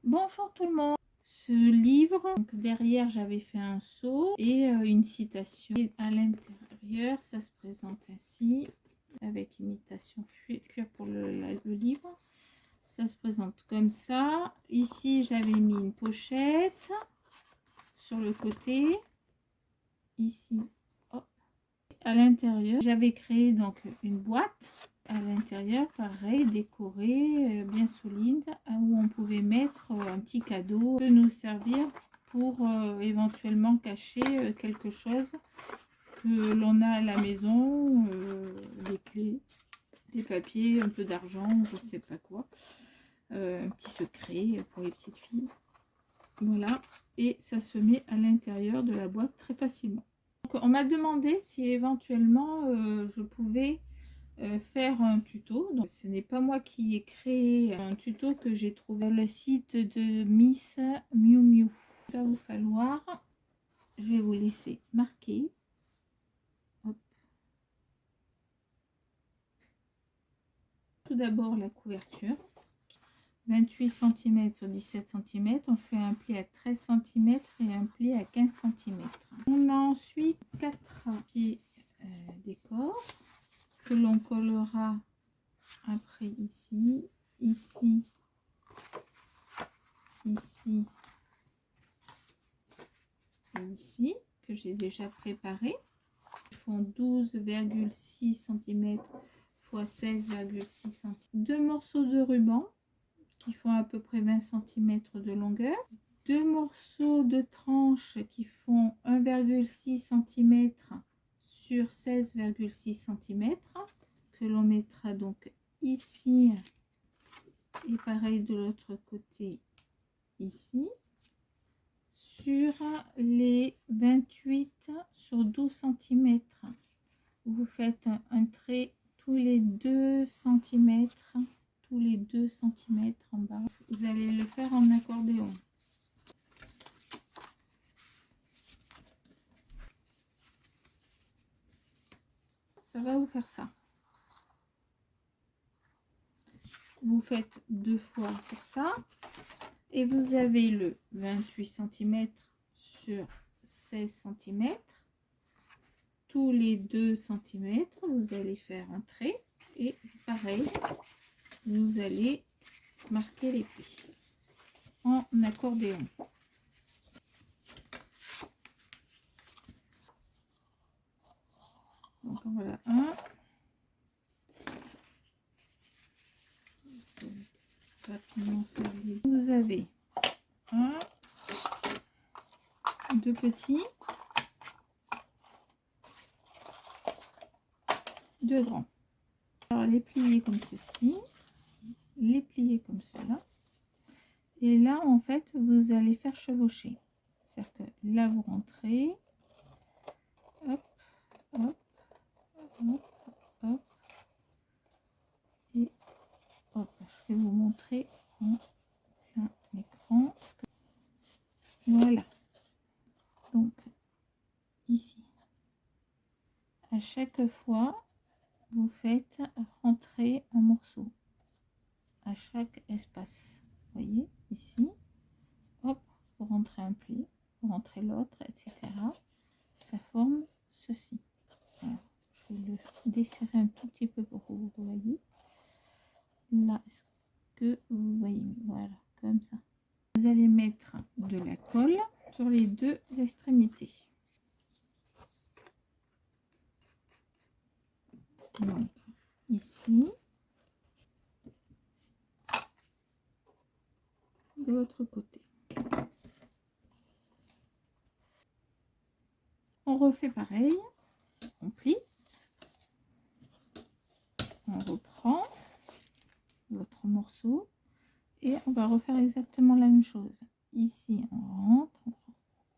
Bonjour tout le monde. Ce livre, donc derrière j'avais fait un seau et une citation. Et à l'intérieur, ça se présente ainsi, avec imitation cuir pour le livre. Ça se présente comme ça. Ici, j'avais mis une pochette sur le côté. Ici, hop. À l'intérieur, j'avais créé donc une boîte. À l'intérieur, pareil, décoré, bien solide, où on pouvait mettre un petit cadeau, peut nous servir pour éventuellement cacher quelque chose que l'on a à la maison, des clés, des papiers, un peu d'argent, je ne sais pas quoi, un petit secret pour les petites filles. Voilà, et ça se met à l'intérieur de la boîte très facilement. Donc, on m'a demandé si éventuellement je pouvais faire un tuto. Donc ce n'est pas moi qui ai créé un tuto que j'ai trouvé sur le site de Miss Miu Miu. Il va vous falloir, je vais vous laisser marquer. Hop. Tout d'abord la couverture. 28 cm sur 17 cm, on fait un pli à 13 cm et un pli à 15 cm. On a ensuite 4 petits décors que l'on collera après ici, ici, ici et ici, que j'ai déjà préparé. Ils font 12,6 cm x 16,6 cm. Deux morceaux de ruban qui font à peu près 20 cm de longueur. Deux morceaux de tranche qui font 1,6 cm sur 16,6 cm que l'on mettra donc ici et pareil de l'autre côté ici. Sur les 28 sur 12 cm, vous faites un trait tous les 2 cm, tous les 2 cm en bas. Vous allez le faire en accordéon. Ça va vous faire ça. Vous faites deux fois pour ça. Et vous avez le 28 cm sur 16 cm. Tous les 2 cm, vous allez faire un trait. Et pareil, vous allez marquer les plis en accordéon. Donc voilà un. Rapidement faire les... Vous avez un, deux petits, deux grands. Alors les plier comme ceci, les plier comme cela. Et là, en fait, vous allez faire chevaucher. C'est-à-dire que là, vous rentrez. Hop, hop, hop, hop. Et hop, je vais vous montrer en plein écran. Voilà. Donc, ici. À chaque fois, vous faites rentrer un morceau. À chaque espace. Vous voyez, ici. Hop, vous rentrez un pli, vous rentrez l'autre, etc. Ça forme ceci. Alors, je vais le desserrer un tout petit peu pour que vous voyez. Là, est-ce que vous voyez? Voilà, comme ça. Vous allez mettre de la colle sur les deux extrémités. Donc, ici. De l'autre côté. On refait pareil. On plie. On reprend l'autre morceau. Et on va refaire exactement la même chose. Ici, on rentre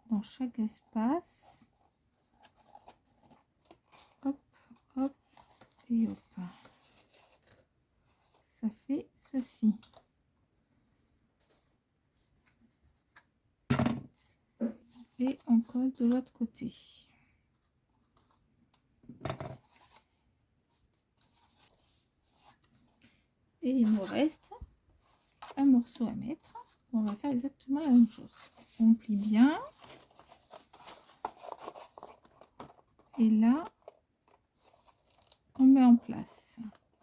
dans chaque espace. Hop, hop et hop. Ça fait ceci. Et on colle de l'autre côté. Et il nous reste un morceau à mettre. on va faire exactement la même chose. On plie bien. Et là, on met en place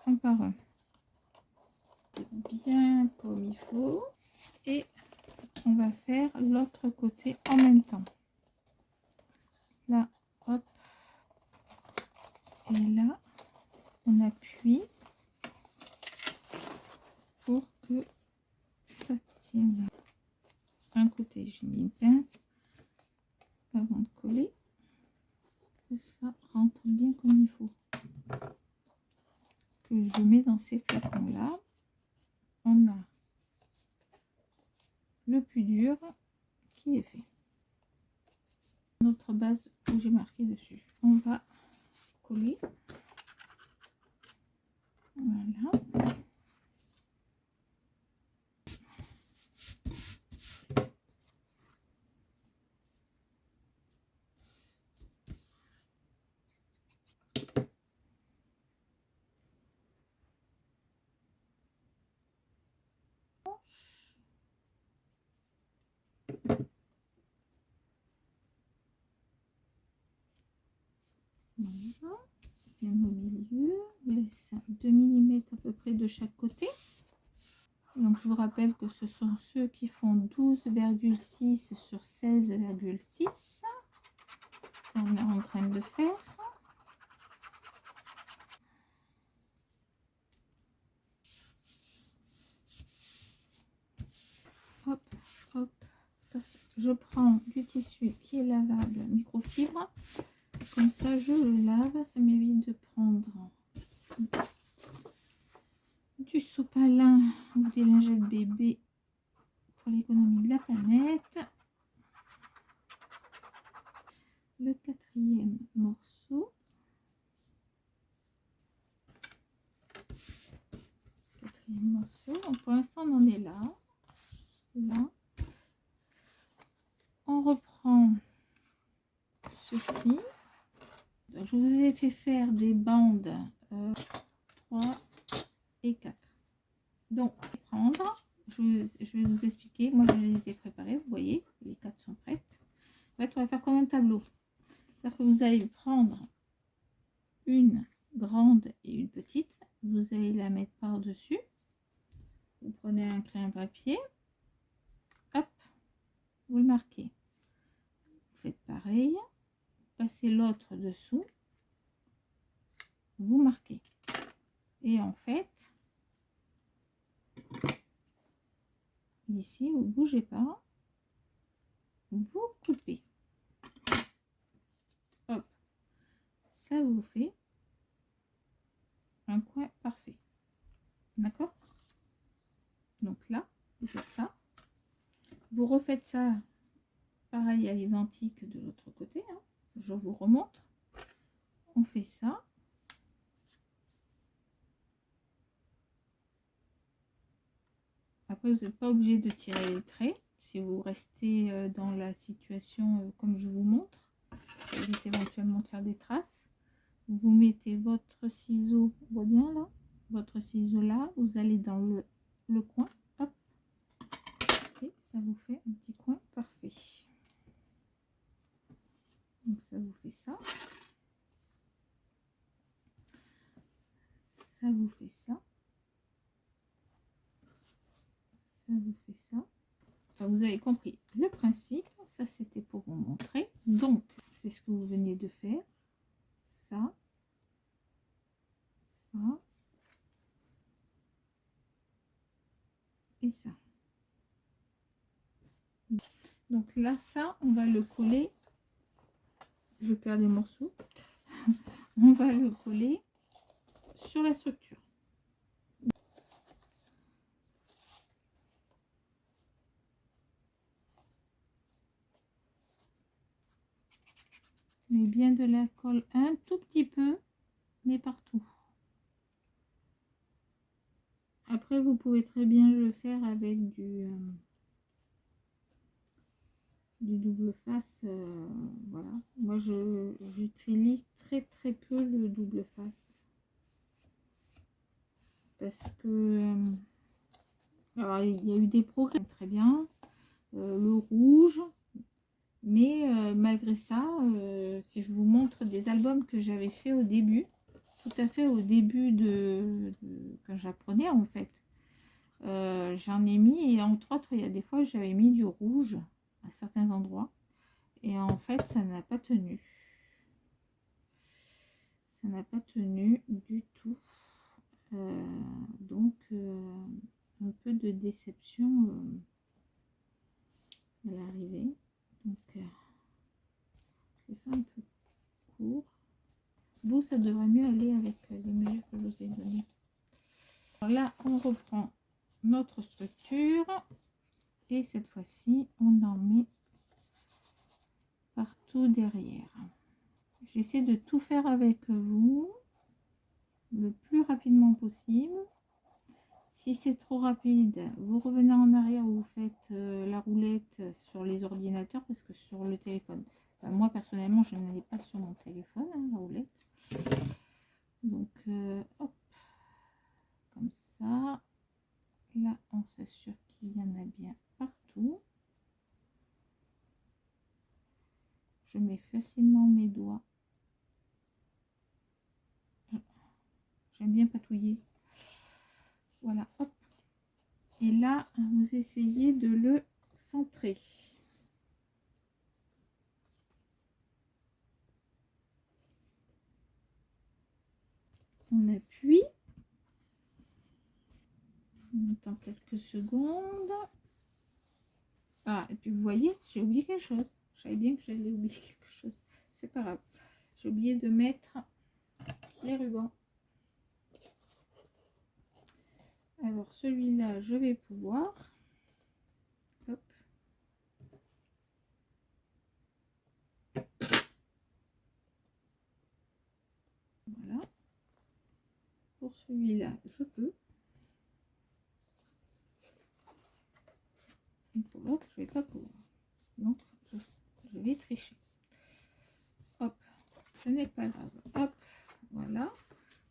un par un. Bien comme il faut. Et on va faire l'autre côté en même temps. Là, hop. Et là, on appuie pour que ça tienne. Un côté, j'ai mis une pince avant de coller. Que ça rentre bien comme il faut. Que je mets dans ces flacons là. On a le plus dur qui est fait. Notre base où j'ai marqué dessus. On va coller. Voilà. Voilà. Bien au milieu. On laisse 2 mm à peu près de chaque côté. Donc je vous rappelle que ce sont ceux qui font 12,6 sur 16,6 qu'on est en train de faire. Hop, hop. Je prends du tissu qui est lavable, microfibre. Comme ça, je le lave. Ça m'évite de prendre du sopalin ou des lingettes bébé pour l'économie de la planète. Le quatrième morceau. Donc pour l'instant, on en est là. Là. On reprend ceci. Je vous ai fait faire des bandes 3 et 4. Donc, prendre, je vais vous expliquer. Moi, je les ai préparées. Vous voyez, les 4 sont prêtes. En fait, on va faire comme un tableau. C'est-à-dire que vous allez prendre une grande et une petite. Vous allez la mettre par-dessus. Vous prenez un crayon papier. Hop, vous le marquez. Vous faites pareil. Passez l'autre dessous. Vous marquez. Et en fait, ici, vous ne bougez pas. Vous coupez. Hop. Ça vous fait un coin parfait. D'accord? Donc là, vous faites ça. Vous refaites ça pareil à l'identique de l'autre côté. Hein. Je vous remontre. On fait ça. Après, vous n'êtes pas obligé de tirer les traits. Si vous restez dans la situation comme je vous montre, évitez éventuellement de faire des traces. Vous mettez votre ciseau, on voit bien là, votre ciseau là, vous allez dans le coin, hop, et ça vous fait un petit coin parfait. Donc ça vous fait ça. Ça vous fait ça. Ça vous fait ça. Enfin, vous avez compris le principe. Ça, c'était pour vous montrer. Donc, c'est ce que vous venez de faire. Ça. Ça. Et ça. Donc là, ça, on va le coller. Je perds des morceaux. On va le coller sur la structure. Mais bien de la colle un tout petit peu, mais partout. Après, vous pouvez très bien le faire avec du double face. Voilà. Moi, j'utilise très peu le double face. Parce que... alors, Alors, il y a eu des progrès, très bien. Le rouge. Mais malgré ça, si je vous montre des albums que j'avais fait au début, tout à fait au début quand j'apprenais en fait, j'en ai mis, et entre autres, il y a des fois j'avais mis du rouge à certains endroits, et en fait ça n'a pas tenu. Ça n'a pas tenu du tout. Donc un peu de déception à l'arrivée. Donc je vais faire un peu court. Vous, ça devrait mieux aller avec les mesures que je vous ai données. Alors là, on reprend notre structure et cette fois-ci, on en met partout derrière. J'essaie de tout faire avec vous le plus rapidement possible. Si c'est trop rapide, vous revenez en arrière, vous faites la roulette sur les ordinateurs, parce que sur le téléphone, enfin, moi personnellement je n'en ai pas sur mon téléphone, hein, la roulette. Donc hop, comme ça, là on s'assure qu'il y en a bien partout. Je mets facilement mes doigts, j'aime bien patouiller, voilà, hop. Et là, vous essayez de le centrer. On appuie. On attend quelques secondes. Ah, et puis vous voyez, j'ai oublié quelque chose. Je savais bien que j'allais oublier quelque chose. C'est pas grave. J'ai oublié de mettre les rubans. Alors celui-là, je vais pouvoir. Hop. Voilà. Pour celui-là, je peux. Et pour l'autre, je vais pas pouvoir. Donc, je vais tricher. Hop. Ce n'est pas grave. Hop. Voilà.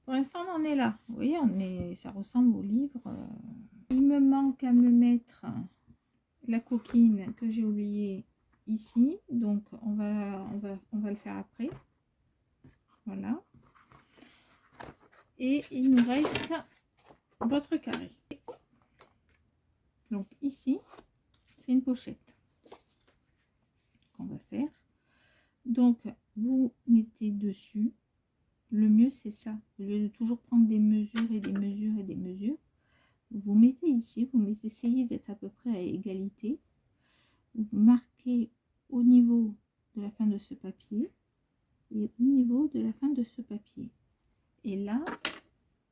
Pour l'instant, on en est là. Vous voyez, ça ressemble au livre. Il me manque à me mettre la coquine que j'ai oubliée ici. Donc, on va le faire après. Voilà. Et il nous reste votre carré. Donc, ici, c'est une pochette qu'on va faire. Donc, vous mettez dessus. Le mieux, c'est ça. Au lieu de toujours prendre des mesures et des mesures et des mesures, vous mettez ici, vous essayez d'être à peu près à égalité. Vous marquez au niveau de la fin de ce papier et au niveau de la fin de ce papier. Et là,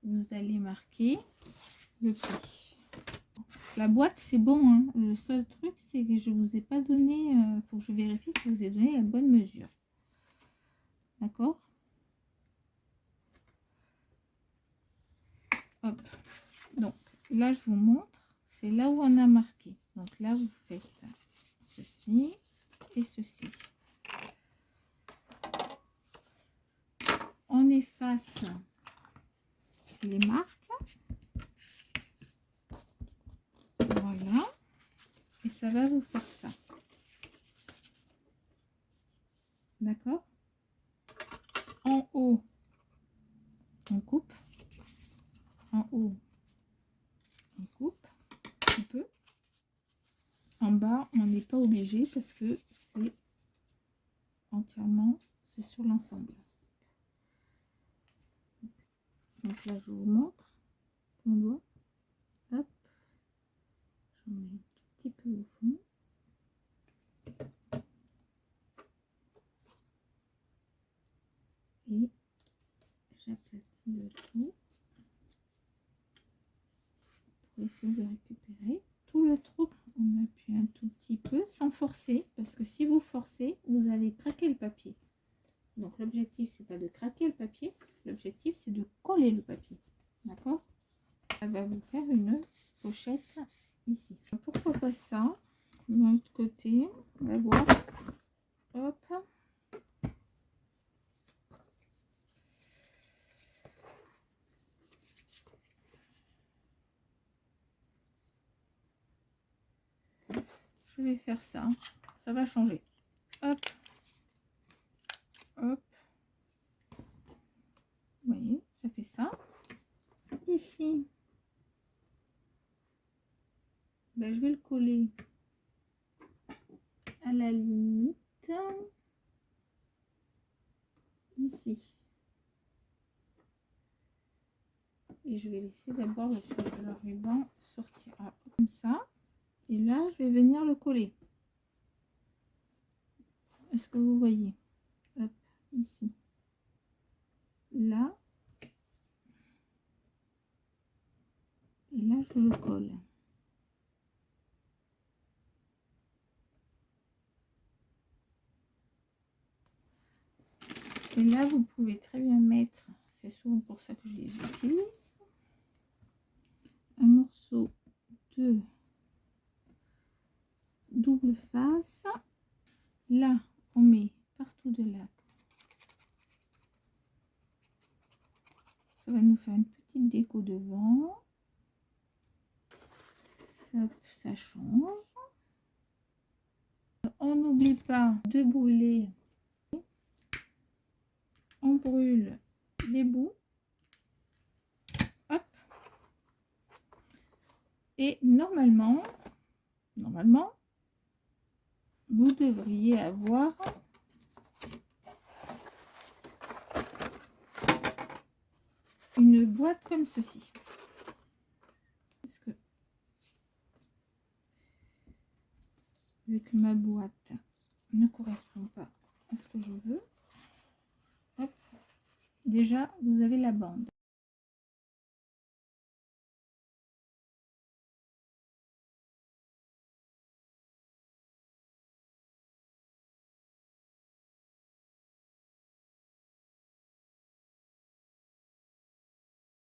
vous allez marquer le prix. La boîte, c'est bon, hein. Le seul truc, c'est que je vous ai pas donné, faut que je vérifie que je vous ai donné la bonne mesure. D'accord? Hop. Donc, là, je vous montre. C'est là où on a marqué. Donc là, vous faites ceci et ceci. On efface les marques. Voilà. Et ça va vous faire ça. D'accord? En haut, on coupe. En haut, on coupe un peu. En bas, on n'est pas obligé parce que c'est entièrement, c'est sur l'ensemble. Donc là, je vous montre mon doigt. Hop, j'en mets un tout petit peu au fond. Et j'aplatis le tout pour essayer de récupérer tout le trou. On appuie un tout petit peu sans forcer, parce que si vous forcez, vous allez craquer le papier. Donc l'objectif, c'est pas de craquer le papier, l'objectif, c'est de coller le papier. D'accord? Ça va vous faire une pochette ici. Pourquoi pas ça? De l'autre côté, on va voir. Hop. je vais faire ça. Ça va changer. Hop. Hop. Vous voyez, ça fait ça. Ici, ben, je vais le coller à la limite. Ici. Et je vais laisser d'abord le ruban sortir comme ça. Et là, je vais venir le coller. Est-ce que vous voyez? Hop, ici. Là. Et là, je le colle. Et là, vous pouvez très bien mettre, c'est souvent pour ça que je les utilise, un morceau de double face. Là, on met partout de là. Ça va nous faire une petite déco devant. Ça change. On n'oublie pas de brûler. On brûle les bouts. Hop. Et normalement, vous devriez avoir une boîte comme ceci. Parce que vu que ma boîte ne correspond pas à ce que je veux, hop, déjà vous avez la bande.